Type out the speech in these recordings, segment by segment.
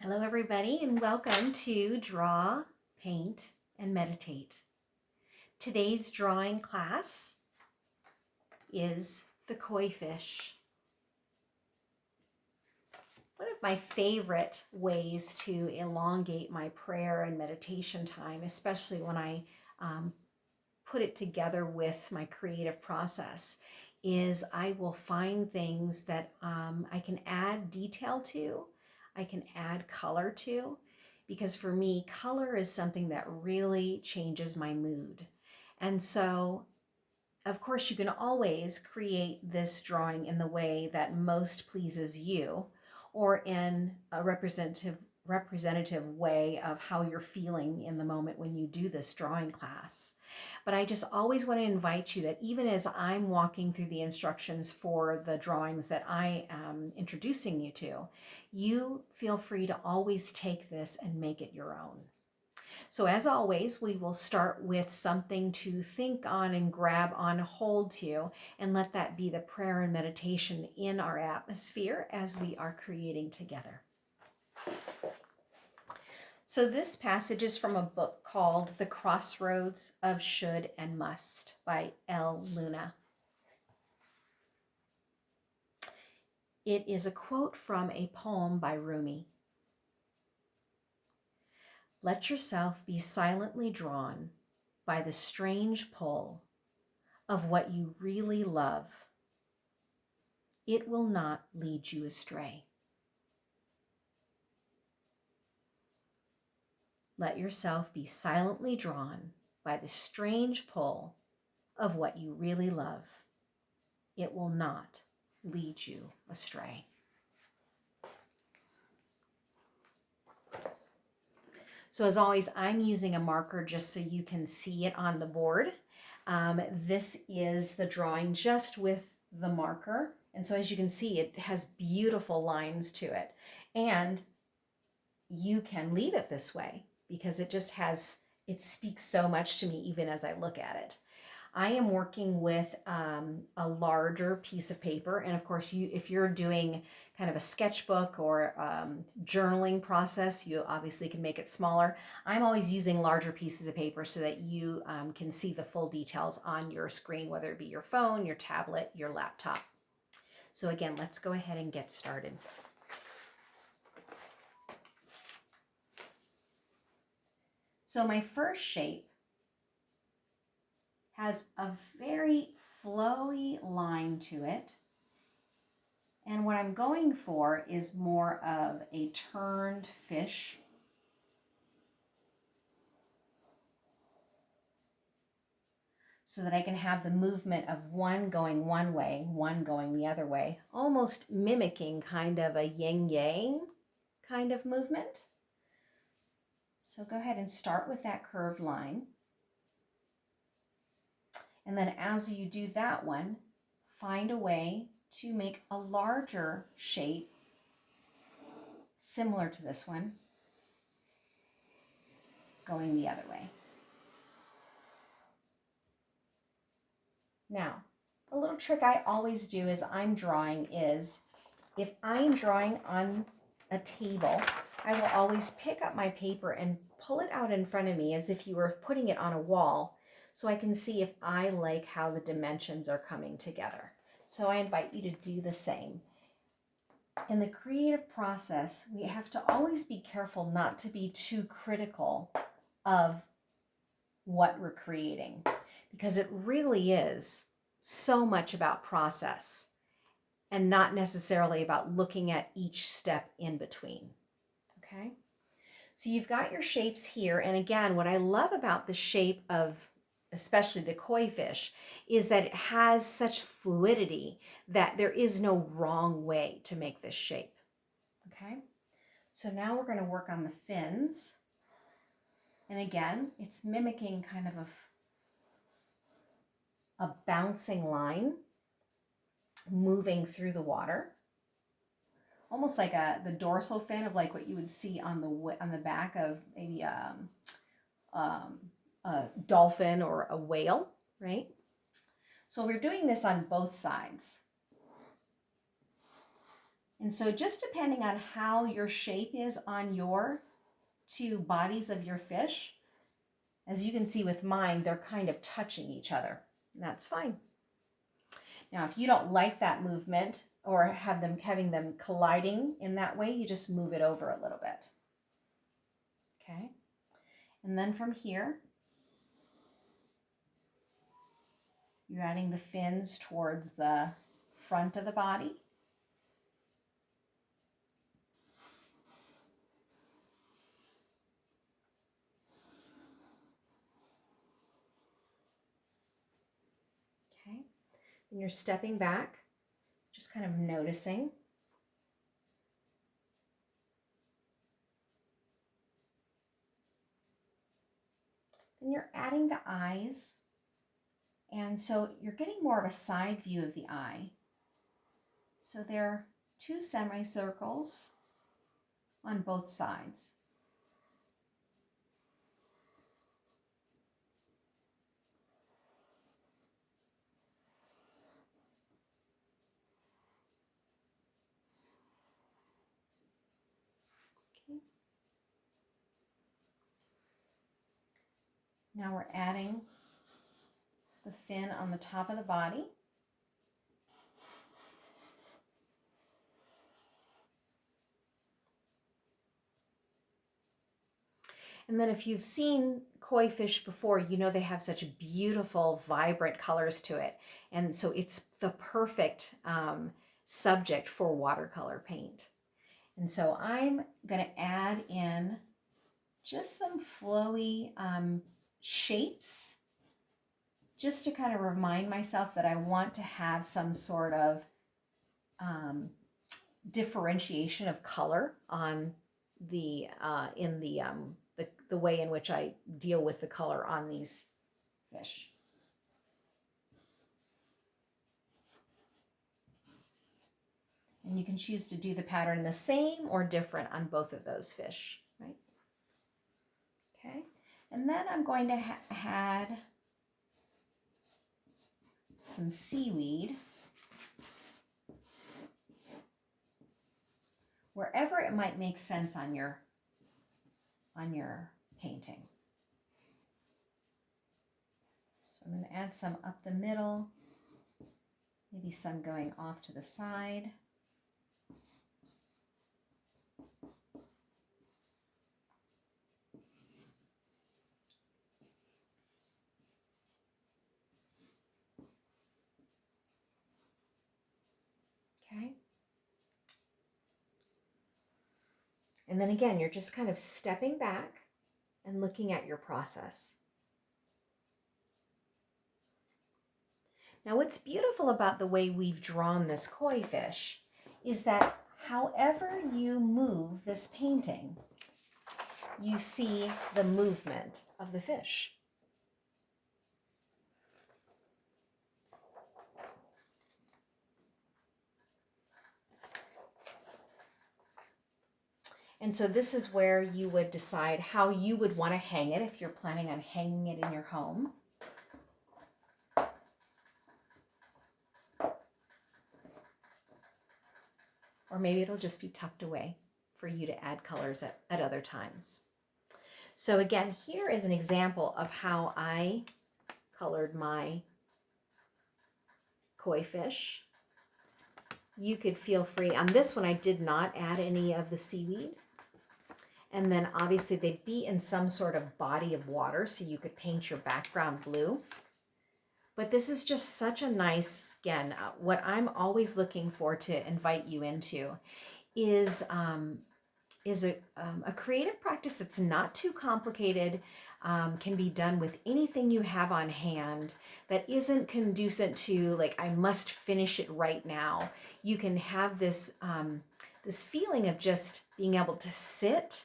Hello everybody and welcome to Draw, Paint, and Meditate. Today's drawing class is the koi fish. One of my favorite ways to elongate my prayer and meditation time, especially when I put it together with my creative process, is I will find things that I can add detail to, I can add color to, because for me, color is something that really changes my mood. And so, of course, you can always create this drawing in the way that most pleases you or in a representative way of how you're feeling in the moment when you do this drawing class. But I just always want to invite you that even as I'm walking through the instructions for the drawings that I am introducing you to, you feel free to always take this and make it your own. So as always, we will start with something to think on and grab on hold to, and let that be the prayer and meditation in our atmosphere as we are creating together. So this passage is from a book called The Crossroads of Should and Must by L. Luna. It is a quote from a poem by Rumi. Let yourself be silently drawn by the strange pull of what you really love. It will not lead you astray. Let yourself be silently drawn by the strange pull of what you really love. It will not lead you astray. So as always, I'm using a marker just so you can see it on the board. This is the drawing just with the marker. And so as you can see, it has beautiful lines to it. And you can leave it this way because it just has, it speaks so much to me even as I look at it. I am working with a larger piece of paper, and of course, if you're doing kind of a sketchbook or journaling process, you obviously can make it smaller. I'm always using larger pieces of paper so that you can see the full details on your screen, whether it be your phone, your tablet, your laptop. So again, let's go ahead and get started. So my first shape has a very flowy line to it. And what I'm going for is more of a turned fish. So that I can have the movement of one going one way, one going the other way, almost mimicking kind of a yin-yang kind of movement. So go ahead and start with that curved line. And then as you do that one, find a way to make a larger shape similar to this one, going the other way. Now, a little trick I always do as I'm drawing is, if I'm drawing on a table, I will always pick up my paper and pull it out in front of me as if you were putting it on a wall, so I can see if I like how the dimensions are coming together. So I invite you to do the same. In the creative process, we have to always be careful not to be too critical of what we're creating, because it really is so much about process and not necessarily about looking at each step in between. Okay? So you've got your shapes here. And again, what I love about the shape of especially the koi fish is that it has such fluidity that there is no wrong way to make this shape. Okay? So now we're going to work on the fins. And again, it's mimicking kind of a bouncing line moving through the water, almost like the dorsal fin of like what you would see on the back of maybe a dolphin or a whale, right? So we're doing this on both sides. And so just depending on how your shape is on your two bodies of your fish, as you can see with mine, they're kind of touching each other. And that's fine. Now, if you don't like that movement or having them colliding in that way, you just move it over a little bit. Okay. And then from here, you're adding the fins towards the front of the body. Okay. And you're stepping back, just kind of noticing. Then you're adding the eyes. And so you're getting more of a side view of the eye. So there are two semicircles on both sides. Okay. Now we're adding the fin on the top of the body. And then if you've seen koi fish before, you know they have such beautiful, vibrant colors to it. And so it's the perfect subject for watercolor paint. And so I'm going to add in just some flowy shapes, just to kind of remind myself that I want to have some sort of differentiation of color on the the way in which I deal with the color on these fish. And you can choose to do the pattern the same or different on both of those fish, right? Okay, and then I'm going to add some seaweed wherever it might make sense on your painting. So I'm going to add some up the middle, maybe some going off to the side. Okay. And then again, you're just kind of stepping back and looking at your process. Now, what's beautiful about the way we've drawn this koi fish is that however you move this painting, you see the movement of the fish. And so this is where you would decide how you would want to hang it if you're planning on hanging it in your home. Or maybe it'll just be tucked away for you to add colors at other times. So again, here is an example of how I colored my koi fish. You could feel free. On this one, I did not add any of the seaweed. And then obviously they'd be in some sort of body of water, so you could paint your background blue. But this is just such a nice, again, what I'm always looking for to invite you into is a creative practice that's not too complicated, can be done with anything you have on hand that isn't conducive to like, I must finish it right now. You can have this, this feeling of just being able to sit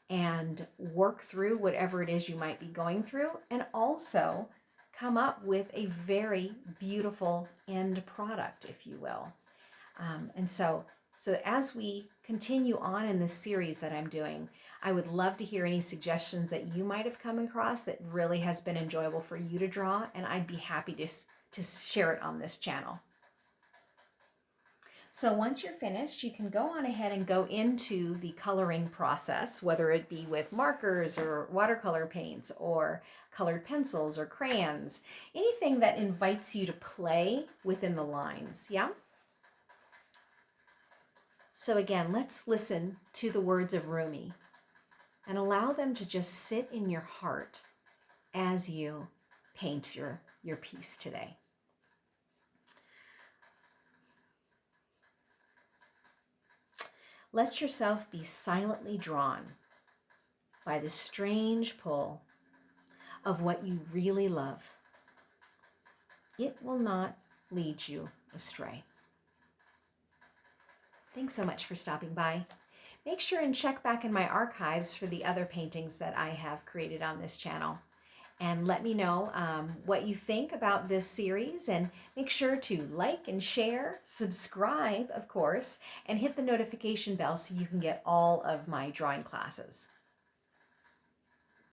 and work through whatever it is you might be going through, and also come up with a very beautiful end product, if you will. And so as we continue on in this series that I'm doing, I would love to hear any suggestions that you might have come across that really has been enjoyable for you to draw, and I'd be happy to share it on this channel. So once you're finished, you can go on ahead and go into the coloring process, whether it be with markers or watercolor paints or colored pencils or crayons, anything that invites you to play within the lines, yeah? So again, let's listen to the words of Rumi and allow them to just sit in your heart as you paint your piece today. Let yourself be silently drawn by the strange pull of what you really love. It will not lead you astray. Thanks so much for stopping by. Make sure and check back in my archives for the other paintings that I have created on this channel. And let me know what you think about this series, and make sure to like and share, subscribe, of course, and hit the notification bell so you can get all of my drawing classes.